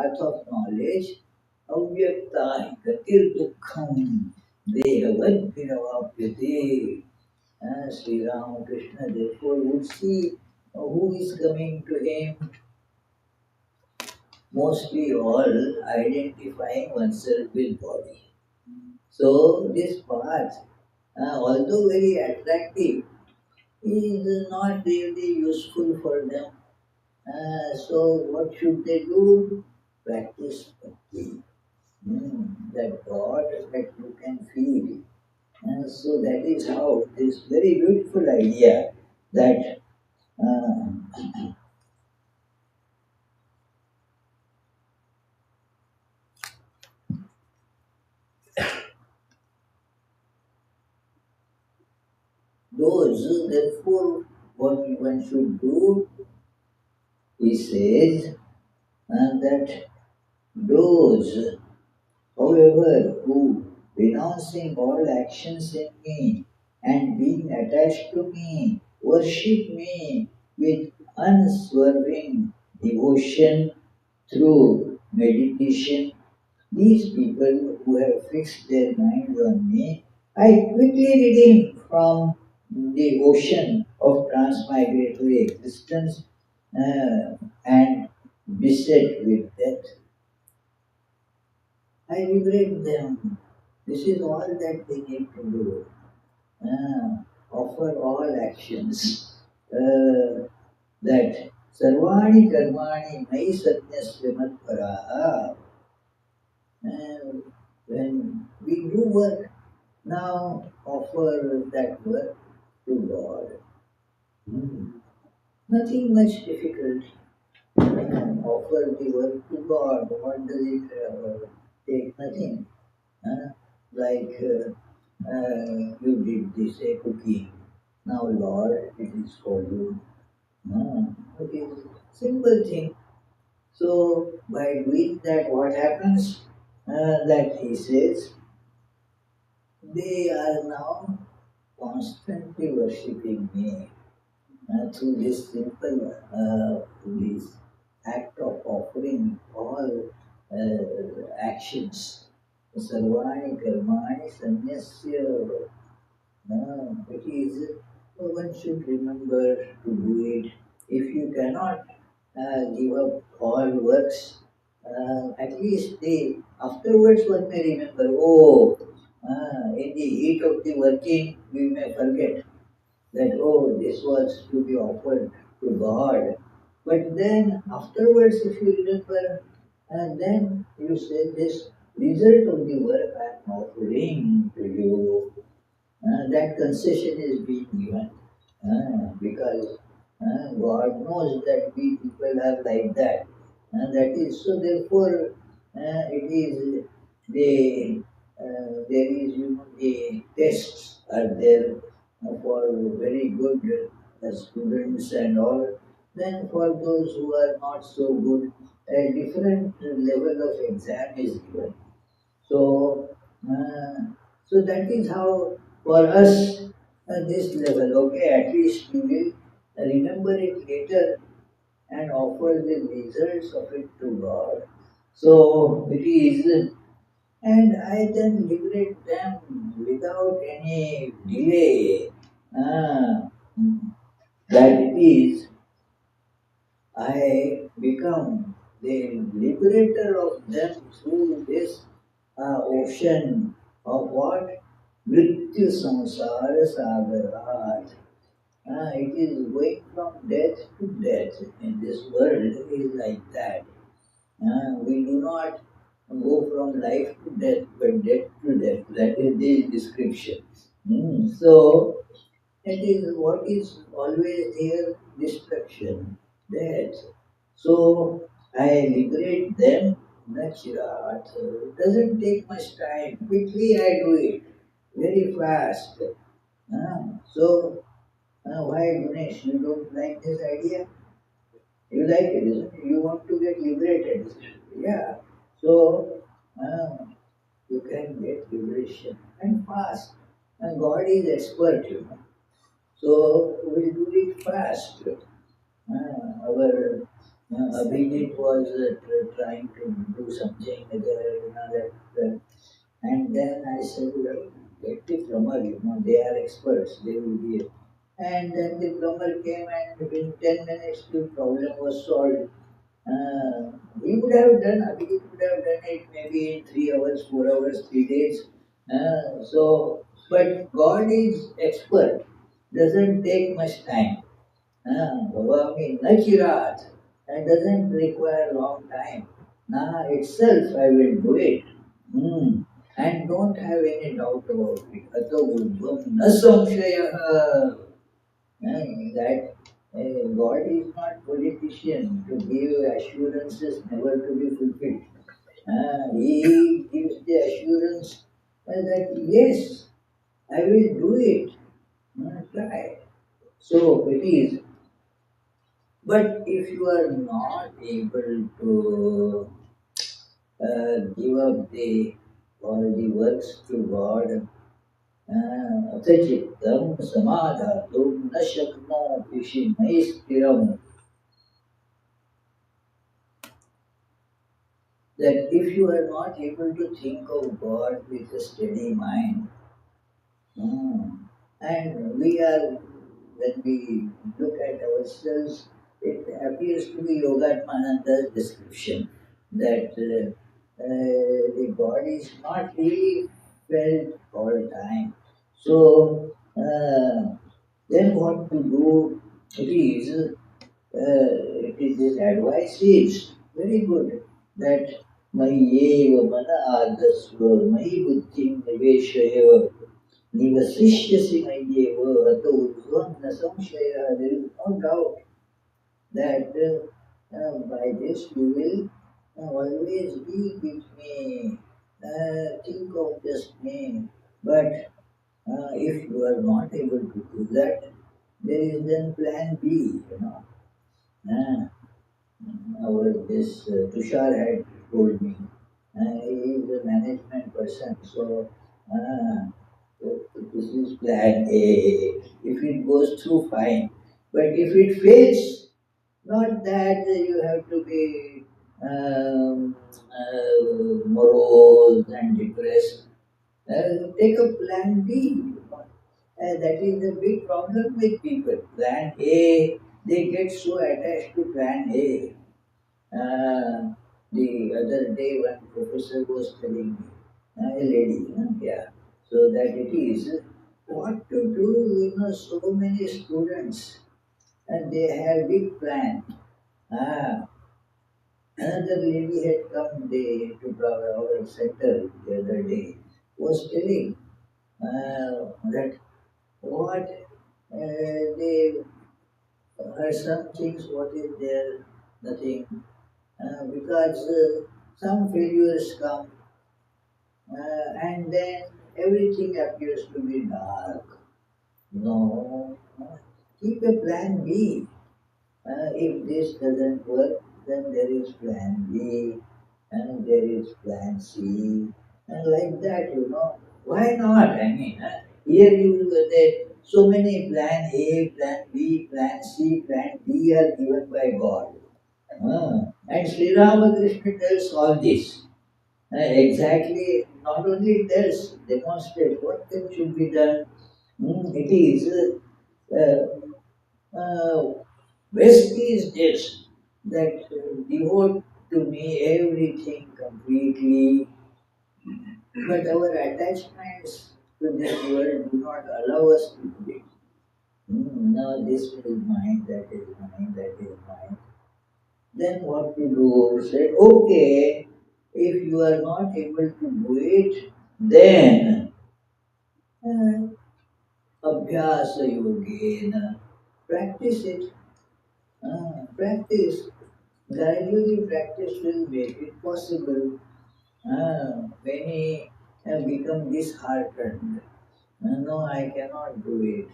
path of knowledge, avyakta gatir dukkham dehavad viravapyate. Sri Ramakrishna therefore would see who is coming to him, mostly all identifying oneself with body. So this path, although very attractive, is not really useful for them. So what should they do? Practice bhakti. That God that you can feel. So that is how this very beautiful idea that those, therefore, what one should do, he says, that those, however, who renouncing all actions in me and being attached to me, worship me with unswerving devotion through meditation, these people who have fixed their minds on me, I quickly redeem from the ocean of transmigratory existence and beset with death. I liberate them. This is all that they need to do. Offer all actions. That sarvani karmani mai satnyasya matparaha. When we do work, now offer that work to God. Nothing much difficult. Offer the work to God. What does it take? Nothing. Like you did this cooking. Now, Lord, it is for you. It is simple thing. So, by doing that, what happens? That he says, they are now constantly worshipping me through this simple this act of offering all actions. Sarvani karmani sanyasya. It is, one should remember to do it. If you cannot give up all works, at least afterwards one may remember, oh, in the heat of the working, we may forget that, oh, this was to be offered to God. But then afterwards, if you remember, then you say, this result of the work I am offering to you, that concession is being given. Because God knows that we people are like that. That is so. Therefore, it is there is the tests are there for very good students and all. Then for those who are not so good, a different level of exam is given. So, so that is how for us at this level, okay, at least we will remember it later and offer the results of it to God. So it is, and I then liberate them without any delay. That it is, I become the liberator of them through this ocean of what? Mrityu samsara sagarat. It is going from death to death. In this world is like that. We do not go from life to death, but death to death. That is the description. So, it is what is always here, destruction, death. So, I liberate them, Nachirat. It doesn't take much time. Quickly I do it, very fast. So, why, Gunesh, you don't like this idea? You like it, isn't it? You want to get liberated. Yeah. So, you can get liberation and fast. And God is expert. So, we'll do it fast. Our Abhijit was trying to do something and then I said, well, get the plumber, they are experts, they will be. And then the plumber came and within 10 minutes the problem was solved. We would have done, Abhijit would have done it maybe in 3 hours, 4 hours, 3 days. But God is expert, doesn't take much time. Bhavami Nachirat, and doesn't require long time. Itself I will do it. Hmm. And don't have any doubt about it. Ato urdhvam na samshayaha. That God is not politician to give assurances never to be fulfilled. He gives the assurance that yes, I will do it. Try. So it is. But if you are not able to give up all the works to God, अथ चित्तं समाधातुं न शक्नोति शिवमयि स्थिरम्. That if you are not able to think of God with a steady mind, and we are, when we look at ourselves, it appears to be Yogatmananda's description that the body is not really felt all time. So, then what to do? This advice is very good that मय्येव मन आदस्व मयि बुद्धिं निवेशय निवसिष्यसि मय्येव अतो ऊर्ध्वं न संशयः. There is no doubt that by this you will always be with me, think of just me. But if you are not able to do that, there is then plan B. Uh, our this Tushar had told me. He is a management person, so this is plan A. If it goes through, fine. But if it fails, not that you have to be morose and depressed. Take a plan B. That is the big problem with people. Plan A, they get so attached to plan A. The other day, one professor was telling me, a lady, yeah, so that it is what to do, so many students, and they have big plan. Ah, Another lady had come to our center the other day, was telling that what they her son thinks what is there, nothing, because some failures come and then everything appears to be dark. No, keep a plan B. If this doesn't work, then there is plan B and there is plan C and like that. Why not? I mean, here you that so many plan A, plan B, plan C, plan D are given by God. And Sri Ramakrishna tells all this. Exactly, not only tells, demonstrates what things should be done. It is best is this that devote to me everything completely, but our attachments to this world do not allow us to do it. No, this is mine, that is mine, that is mine. Then what to do? Say, okay, if you are not able to do it, then abhyasa yogena, practice it. Practice. Gradually practice will make it possible. Many have become disheartened. No, I cannot do it.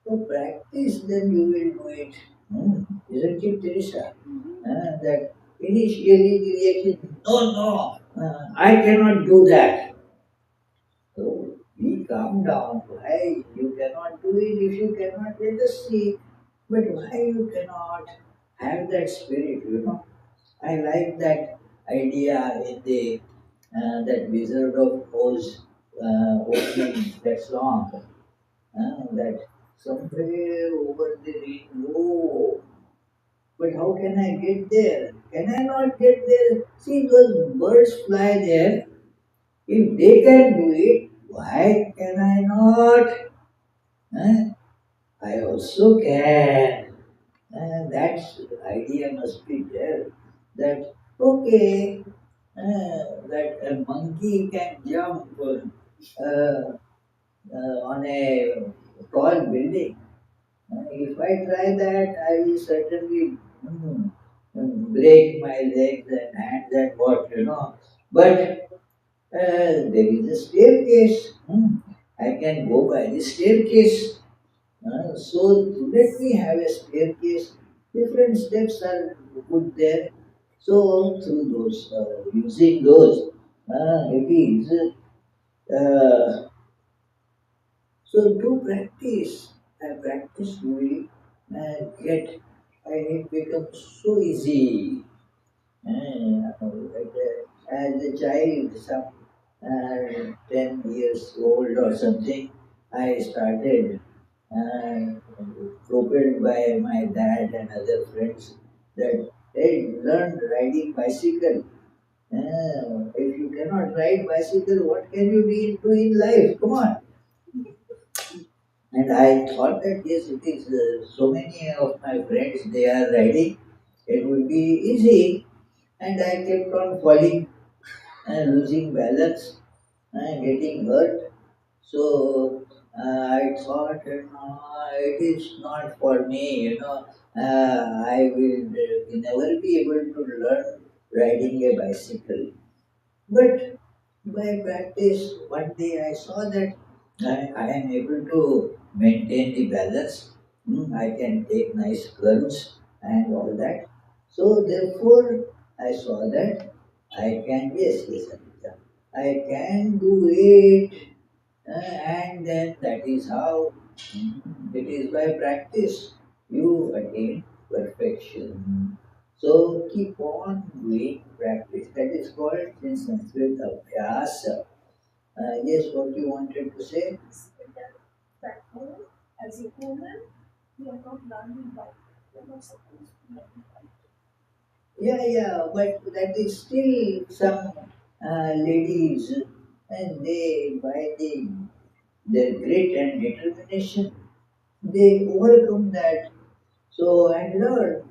So practice, then you will do it. Isn't it, Teresa? That initially the reaction, no, I cannot do that. So we calm down. Why you cannot do it? If you cannot, let us see. But why you cannot? have that spirit, I like that idea in the that Wizard of Oz opening that song, that somewhere over the rainbow. But how can I get there? Can I not get there? See, those birds fly there. If they can do it, why can I not? Huh? I also can. That idea must be there. That okay, that a monkey can jump on a tall building. If I try that, I will certainly break my legs and hands and what. But there is a staircase. I can go by the staircase. So let me have a staircase. Different steps are put there. So through those, using those, it is. So to practice, I practice slowly and get, and it becomes so easy. As a child, some 10 years old or something, I started, uh, propelled by my dad and other friends, that hey, learn riding bicycle. If you cannot ride bicycle, what can you do in life? Come on. And I thought that yes, it is so many of my friends they are riding, it would be easy. And I kept on falling and losing balance and getting hurt. So I thought, it is not for me. I will never be able to learn riding a bicycle. But by practice, one day I saw that I am able to maintain the balance. I can take nice curves and all that. So therefore, I saw that I can, yes, yes, Anita, I can do it. And then that is how it is by practice you attain perfection. So keep on doing practice. That is called in Sanskrit abhyasa. Yes, what you wanted to say? Yeah, yeah, but that is still some ladies, and they, by their grit and determination, they overcome that. So, and learn.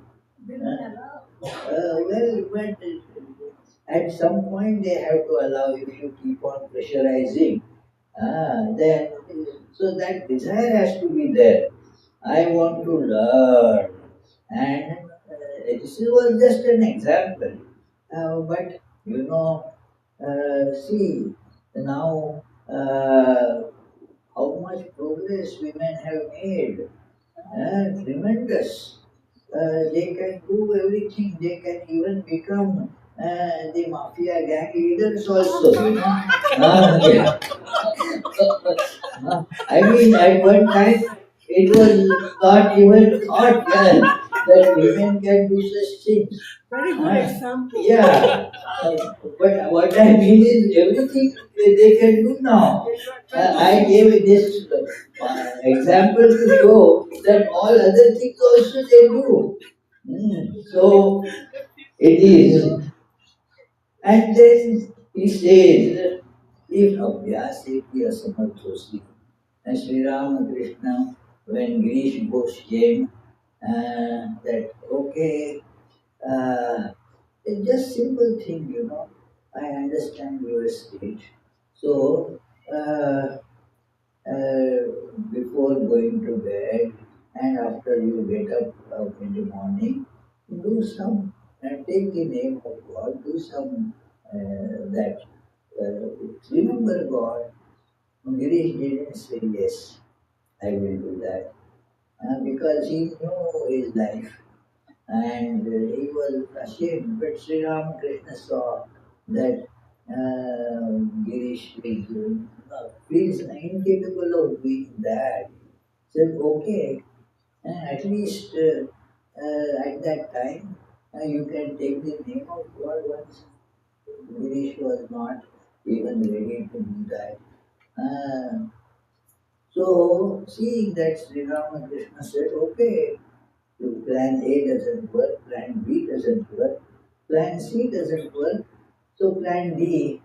Well, but at some point they have to allow if you keep on pressurizing. Then, so that desire has to be there. I want to learn. And this was just an example. But, see, now how much progress women have made. Tremendous. They can do everything. They can even become the mafia gang leaders also. Yeah. I mean, at one time, it was not even thought that women can do such things. Very good example. Yeah. But what I mean is, everything they can do now. I gave this example to show that all other things also they do. So it is. And then he says, if Abhyaseti Asamarthosi. And Sri Ramakrishna, when Girish Ghosh came, that okay, it's just simple thing. I understand your state. So, uh, before going to bed and after you get up in the morning, do some and take the name of God, do some that. Remember God. Girish didn't say yes, I will do that because he knew his life and he was ashamed. But Sri Ramakrishna saw that Girish feels incapable of doing that. Said, okay, at least at that time, you can take the name of God once. Girish was not even ready to do that. Uh, so, seeing that Sri Ramakrishna said, okay, if plan A doesn't work, plan B doesn't work, plan C doesn't work, so plan D,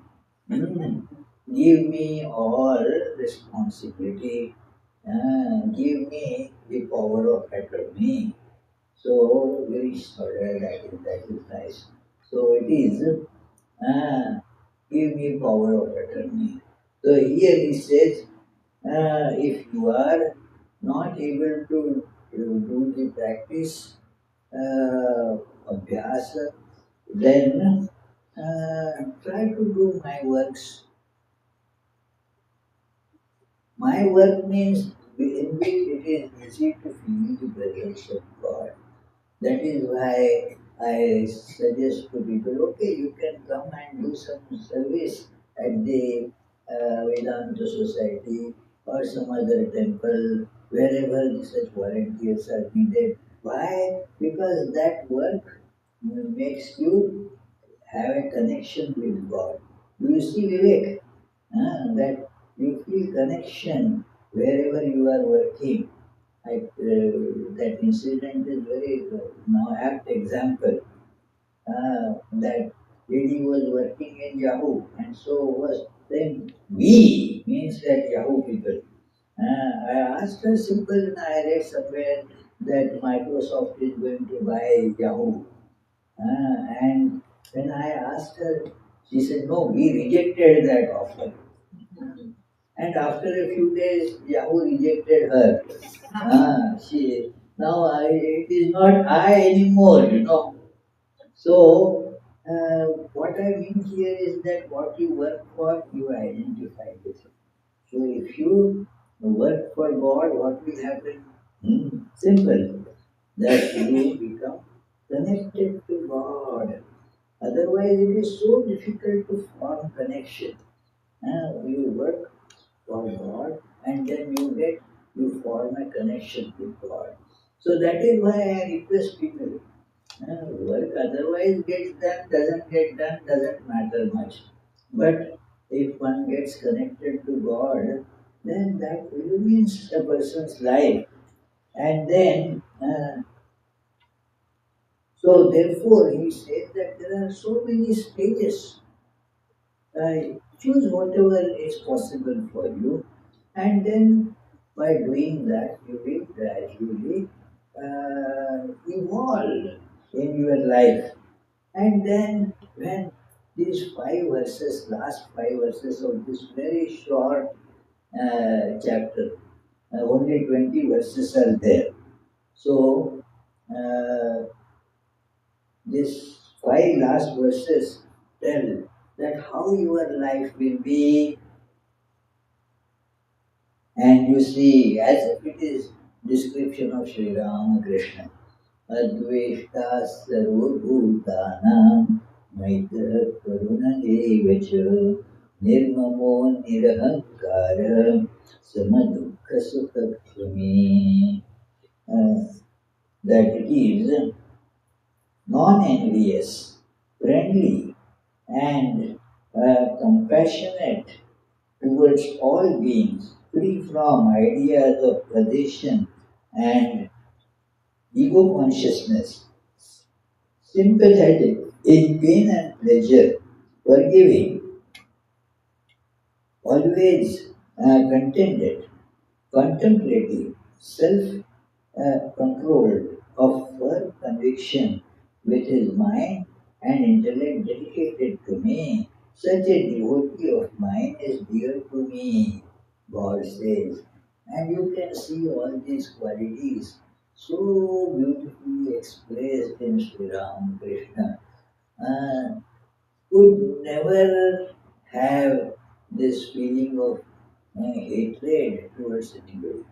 give me all responsibility, give me the power of attorney. So very sorry, that is nice. So it is give me power of attorney. So here he says, if you are not able to do the practice abhyasa, then try to do my works. My work means in which it is easy to feel the presence of God. That is why I suggest to people, okay, you can come and do some service at the Vedanta Society or some other temple, wherever such volunteers are needed. Why? Because that work makes you have a connection with God. Do you see Vivek? That you feel connection wherever you are working. That incident is very now apt example. That lady was working in Yahoo and so was then we means that Yahoo people. I asked her simple, I read somewhere that Microsoft is going to buy Yahoo. And when I asked her, she said, no, we rejected that offer. And after a few days, Yahoo rejected her. It is not I anymore, So, what I mean here is that what you work for, you identify with it. So, if you work for God, what will happen? Simple. That you become connected to God. Otherwise, it is so difficult to form connection. You work for God and then you form a connection with God. So that is why I request people. Work otherwise gets done, doesn't get done, doesn't matter much. But if one gets connected to God, then that illumines a person's life. And then, so therefore, he says that there are so many stages. Choose whatever is possible for you, and then by doing that, you will gradually evolve in your life. And then, when these last 5 verses of this very short chapter, only 20 verses are there. So, uh, these 5 last verses tell that how your life will be, and you see, as if it is description of Sri Ramakrishna. Adveshta sarvabhutanam maitra karuna evacha nirmamo nirahankara samadukha sukhakrami. That it is non-envious, friendly, and compassionate towards all beings, free from ideas of possession and ego consciousness, sympathetic in pain and pleasure, forgiving, always contented, contemplative, self controlled, of firm conviction with his mind and intellect dedicated to me. Such a devotee of mine is dear to me, God says. And you can see all these qualities so beautifully expressed in Sri Ramakrishna. Uh, could never have this feeling of hatred towards anybody.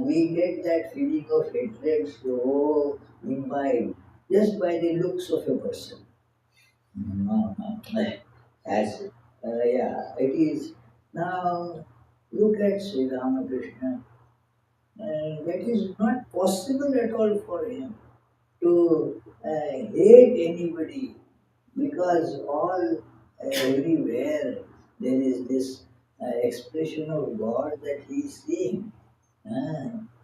We get that feeling of hatred so imbibed just by the looks of a person. As yeah, it is. Now look at Sri Ramakrishna. That is not possible at all for him. to hate anybody, because all everywhere there is this expression of God that he is seeing.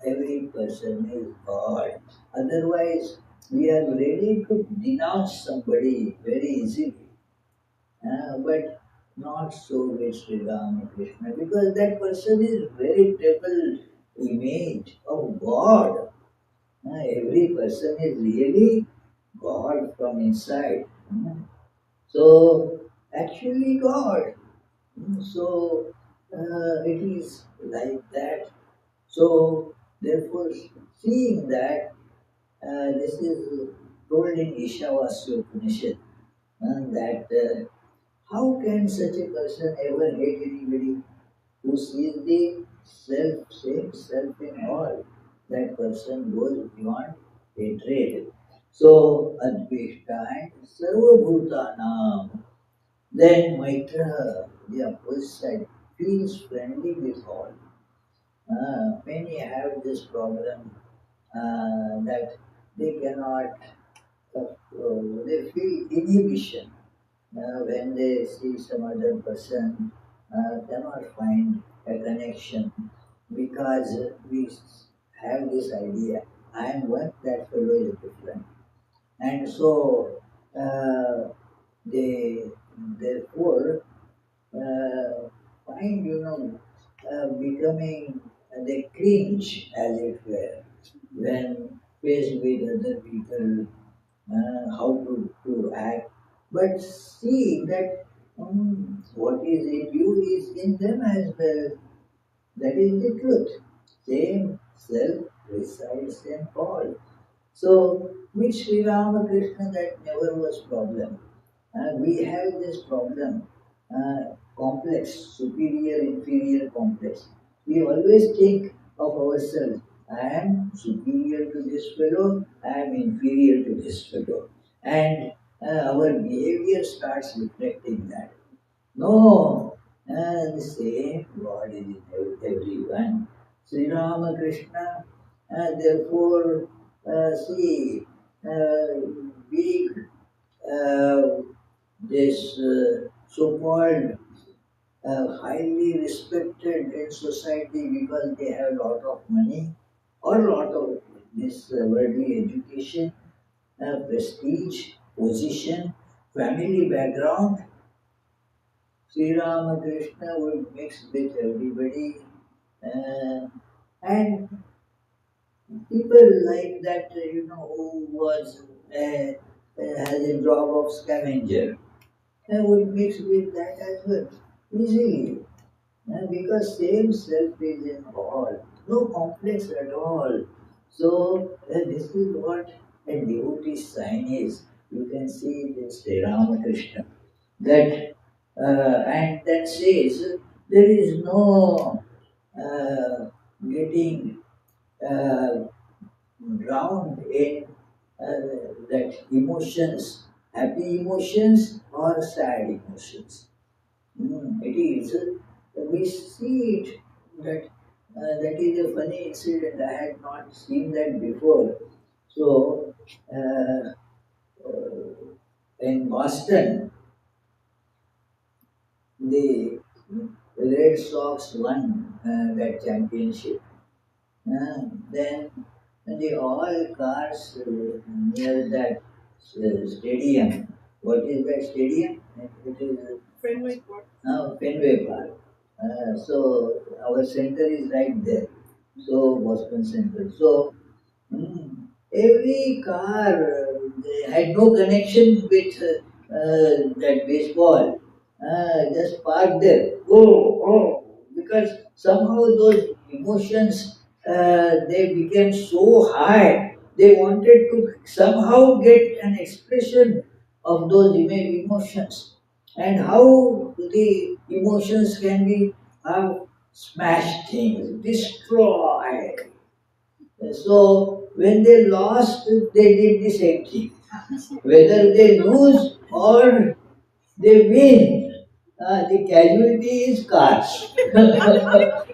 Every person is God. Otherwise, we are ready to denounce somebody very easily. But not so with Sri Ramakrishna, because that person is veritable image of God. Every person is really God from inside. So, actually, God. So, it is like that. So, therefore, seeing that, this is told in Ishavasya Upanishad, that how can such a person ever hate anybody who sees the self, same self in all? That person goes beyond hatred. So, Advishta and Sarvabhutanam. Then Maitra, the opposite side, feels friendly with all. Many have this problem that they cannot, they feel inhibition when they see some other person, cannot find a connection, because we have this idea, I am one, that fellow is different. And so they therefore find, becoming, they cringe as it were when faced with other people, how to act. But see that what is in you is in them as well. That is the truth. Same self resides in all. So, with Sri Ramakrishna, that never was problem. We have this problem, complex, superior, inferior complex. We always think of ourselves, I am superior to this fellow, I am inferior to this fellow. And our behavior starts reflecting that. No, the same God is in everyone. Sri Ramakrishna, therefore, see, big, uh, this so-called highly respected in society because they have a lot of money or a lot of this worldly education, prestige, position, family background. Sri Ramakrishna would mix with everybody, uh, and people like that, who was has a job of scavenger, would mix with that as well easily, because same self is in all, no complex at all. So this is what a devotee sign is. You can see it in Sri Ramakrishna, that and that says there is no uh, getting uh, drowned in that emotions, happy emotions or sad emotions. It is. We see it that that is a funny incident. I had not seen that before. So in Boston, the Red Sox won that championship. Then the all cars near that stadium. What is that stadium? It is Fenway Park. So our center is right there. So Boston Center. So every car had no connection with that baseball. Just parked there. Because somehow those emotions they became so high. They wanted to somehow get an expression of those emotions, and how the emotions can be smash things, destroy. So when they lost, they did the same thing. Whether they lose or they win, the casualty is cars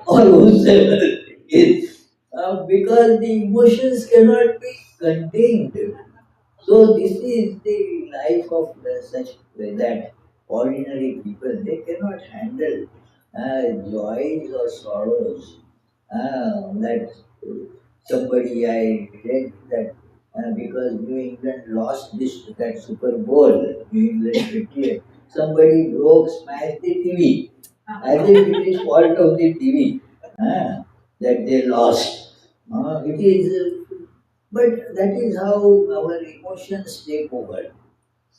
or whosoever it is, because the emotions cannot be contained. So this is the life of such that ordinary people, they cannot handle joys or sorrows. That somebody I read that because New England lost this that Super Bowl, New England Patriots, somebody smashed the TV, as if it is fault of the TV that they lost. It is. But that is how our emotions take over.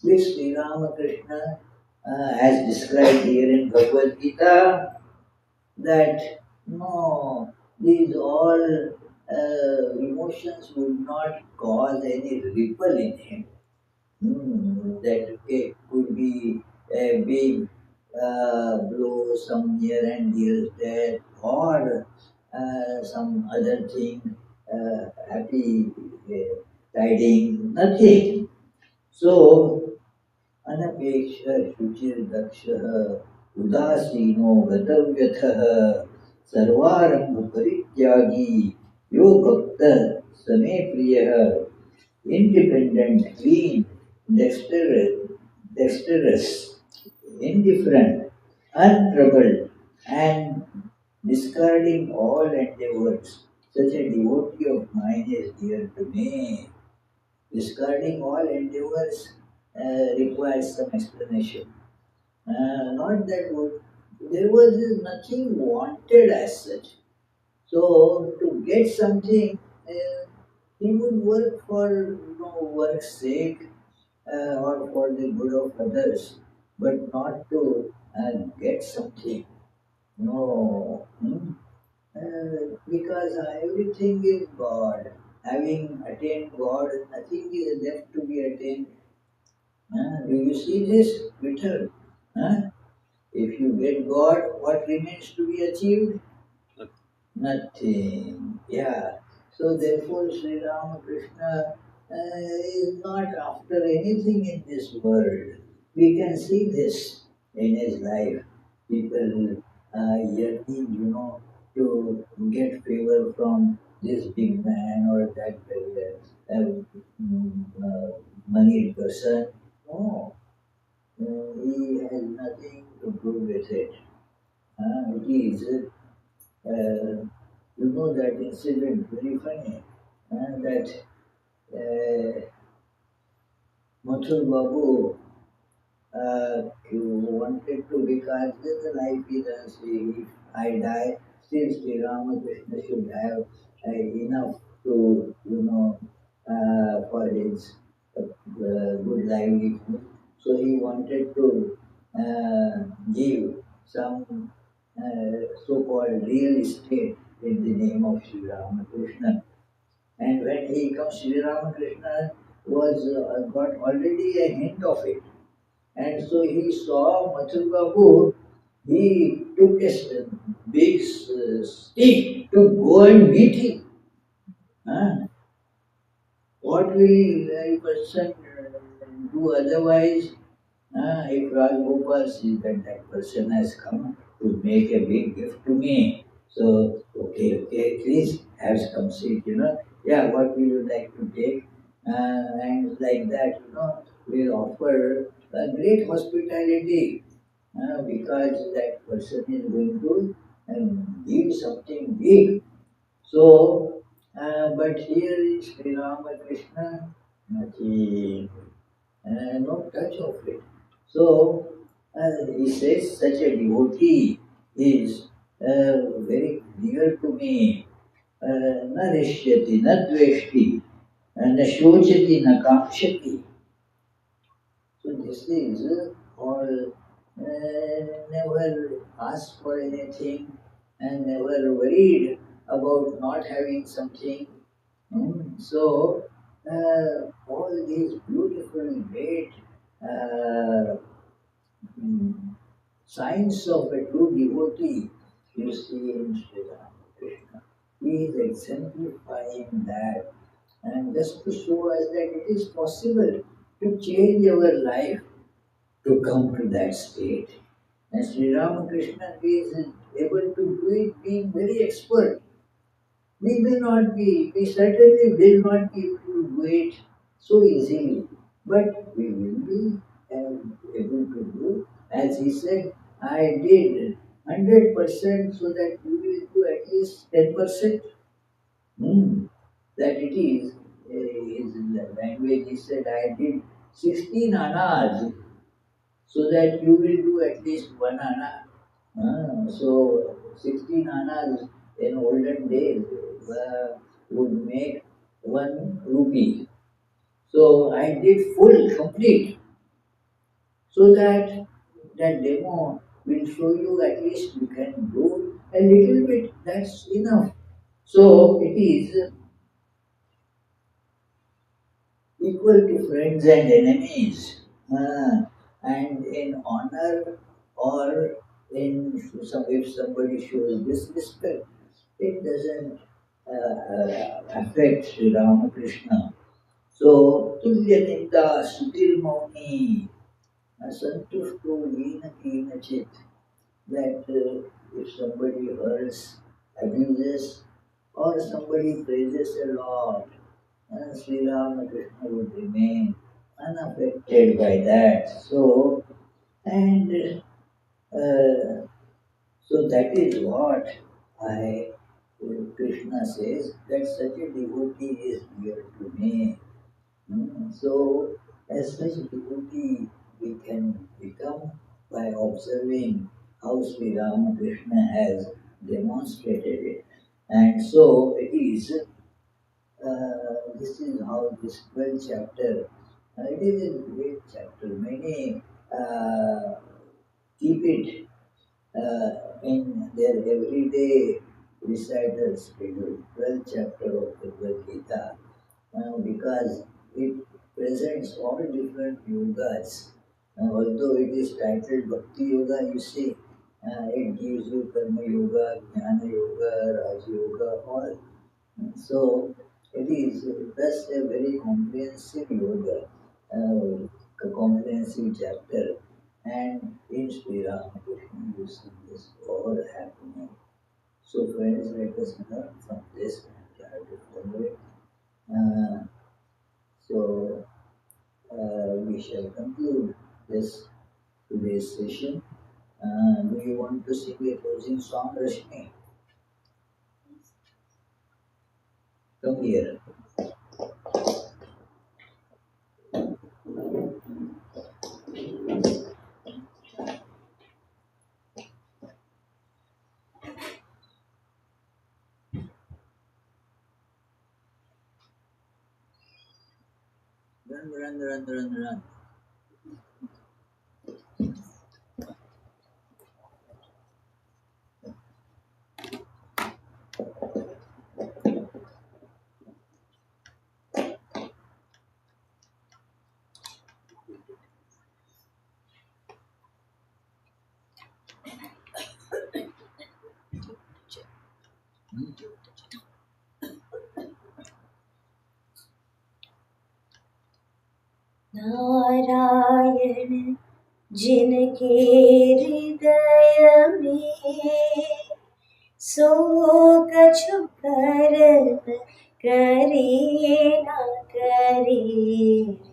This Sri Ramakrishna, as described here in Bhagavad Gita, that no, these all emotions would not cause any ripple in him. That it could be a big blow, some near and dear death, or some other thing, happy tidings, nothing. So, अनपेक्ष शुचिर्दक्षः उदासीनो गतव्यथः सर्वारंभ परित्यागी यो भक्त समे प्रियः independent, clean, dexterous, indifferent, untroubled, and discarding all endeavors. Such a devotee of mine is dear to me. Discarding all endeavors requires some explanation. Not that there was nothing wanted as such. So to get something, he would work for work's sake or for the good of others, but not to get something. No, because everything is God. Having attained God, nothing is left to be attained. Do you see this, Vittal? Huh? If you get God, what remains to be achieved? Nothing. Yeah. So therefore, Sri Ramakrishna is not after anything in this world. We can see this in his life. People yearning, to get favor from this big man or that moneyed person. No, he has nothing to do with it. It is that incident, very funny, that Mathur Babu wanted to, because this life is if I die, still Sri Ramakrishna should have enough to, for his good livelihood. So he wanted to give some so-called real estate in the name of Sri Ramakrishna. And when he comes, Sri Ramakrishna was got already a hint of it. And so he saw Mathur Babu, he took a big stick to go and beat him. Huh? What will a person do otherwise? If Rajgopal sees that that person has come to make a big gift to me, so okay, please have some seat, Yeah, what will you like to take? And like that, we'll offer a great hospitality because that person is going to give something big. So, but here is Sri Ramakrishna, nothing, no touch of it. So, he says, such a devotee is very dear to me. न रिष्यति न द्वेष्टि न शोचति न कांक्षति. So this is all never asked for anything and never worried about not having something. So all these beautiful, great uh, signs of a true devotee you see in Sri Ramakrishna. He is exemplifying that, and just to show us that it is possible to change our life to come to that state. And Sri Ramakrishna is able to do it being very expert. We may not be, we certainly will not be able to do it so easily. But we will be able to do, as he said, I did 100% so that you will do at least 10%. That it is, his language, he said, I did 16 annas so that you will do at least 1 anna. So 16 annas in olden days would make 1 rupee. So I did full, complete, so that that demo will show you at least you can do a little bit. That's enough. So it is equal to friends and enemies. And in honor or if somebody shows disrespect, it doesn't affect Sri Ramakrishna. So, Tulya Ninda Sutil Mauni Santushto Lina Kina Chit, that if somebody hurts, abuses, or somebody praises a lot, Sri Ramakrishna would remain unaffected by that. And uh, so that is what I Krishna says that such a devotee is dear to me. So, as such devotee, we can become by observing how Sri Ramakrishna has demonstrated it. And so it is, this is how this 12th chapter, it is a great chapter. Many keep it in their everyday recital schedule, 12th chapter of the Gita, because it presents all different yogas. Although it is titled Bhakti Yoga, you see, it gives you Karma Yoga, Jnana Yoga, Raj Yoga, all. So it is thus a very comprehensive yoga, a comprehensive chapter, and in Sri Ramakrishna you see this all happening. So friends, let us learn from this and try to follow it. Uh, so we shall conclude this today's session. Do you want to sing a closing song, Rashmi? Come here. Run, run, run, run, run. Narayan जिनके हृदय में सो कछु करन करे न करे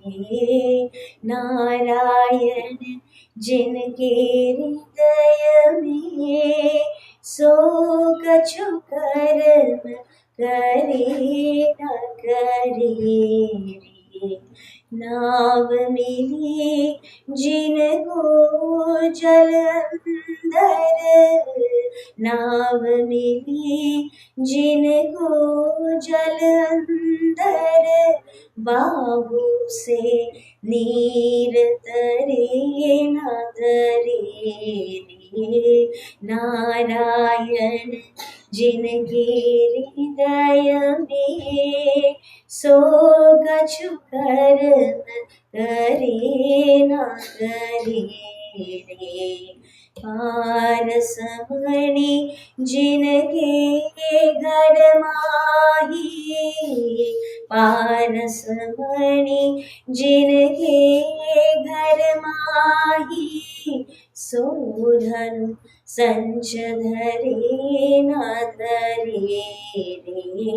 रे। नारायण जिनके हृदय में सो कछु करन करे न करे रे। नाव मिली जिनको जल अंदर, नाव मिली जिनको जल अंदर, बाबू से नीर तरे न तरे रे। नारायण जिनके हृदय में सो कछु करन करे न करे रे। पारसमणि जिनके घर माही, पारसमणि जिनके घर माही, सो धनु संच धरे न धरे रे।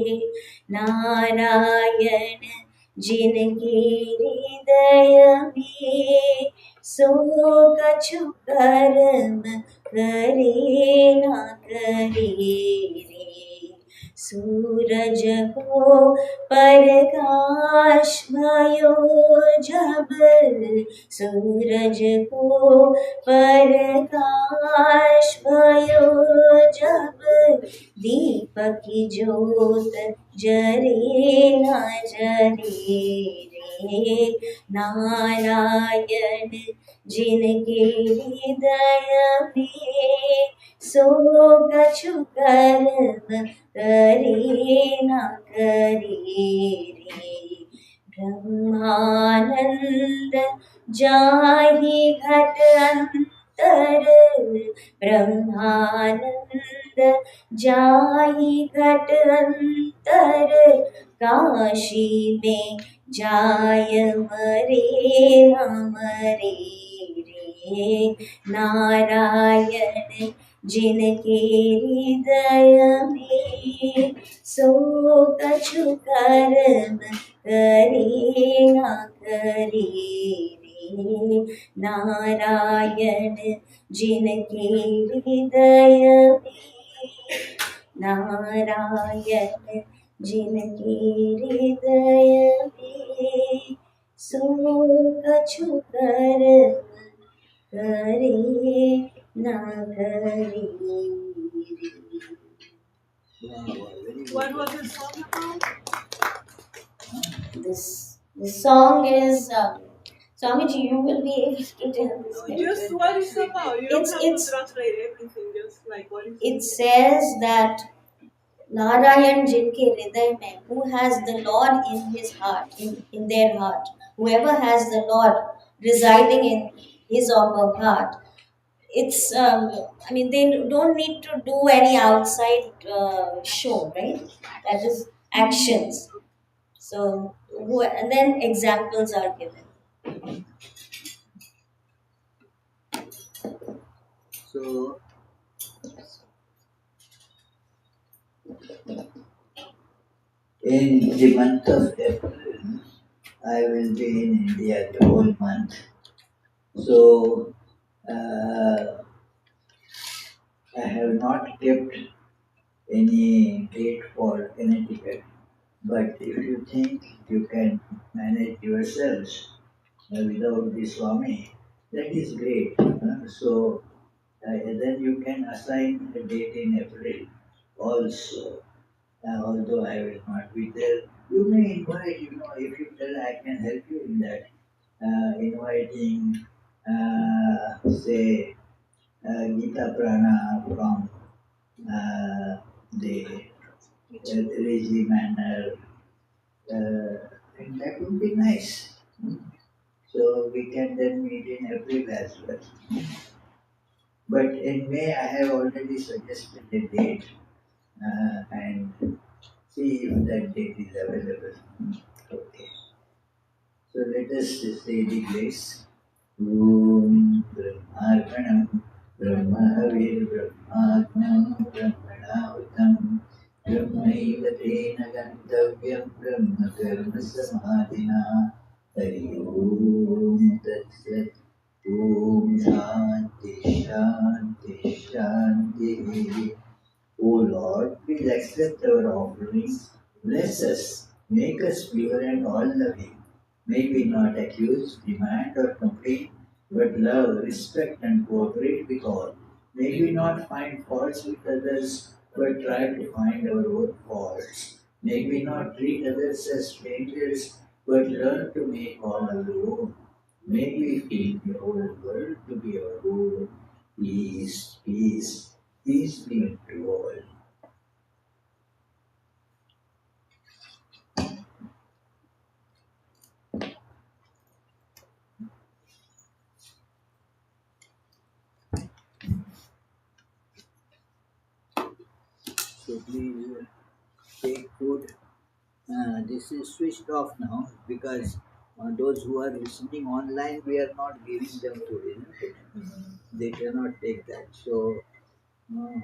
नारायण जिनके हृदय में सो कछु कर्म करे न करे रे। सूरज को प्रकाश भयो जब, सूरज को प्रकाश भयो जब, दीपक की ज्योत जरे न जरे रे। नारायण जिनके हृदय में सो कछु कर्म करे न करे रे। ब्रह्मानंद जाहि घट अंतर, ब्रह्मानंद जाहि घट अंतर, काशी में जाय मरे न मरे रे। नारायण जिनके हृदय में सो कछु कर्म करे न करे रे। नारायण जिनके हृदय में, नारायण जिनके हृदय में सो कछु कर्म करे न करे रे। What was the song about? This song is Swamiji, you will be able to tell this. Just what is it about? You don't have It's- to translate everything. Just like what is It says that Narayan Jinke Hriday mein, who has the Lord in his heart, in their heart, whoever has the Lord residing in his or her heart, it's I mean, they don't need to do any outside show, right? That is actions. So and then examples are given. So, in the month of April, I will be in India the whole month. So, I have not kept any date for Connecticut. But if you think you can manage yourselves without the Swami, that is great. So, then you can assign a date in April also. Although I will not be there, you may invite, if you tell I can help you in that, inviting, say, Gita Prana from the Riji Manor, and that would be nice. So we can then meet in April as well. But in May, I have already suggested a date, and see if that date is available. Okay. So let us say the grace. Om Brahmarpanam Brahmahavir Brahmatmam Brahmanahutam Brahmaiva Tena Gantavyam Brahma Karma Samadhina Hari Om Tat Sat Om Shanti Shanti Shanti. O Lord, please accept our offerings, bless us, make us pure and all-loving. May we not accuse, demand or complain, but love, respect and cooperate with all. May we not find faults with others, but try to find our own faults. May we not treat others as strangers, but learn to make all our own. May we feel the whole world to be our own. Peace, peace, peace be unto all. So please take food. This is switched off now because those who are listening online, we are not giving them food, isn't it? They cannot take that. So, uh,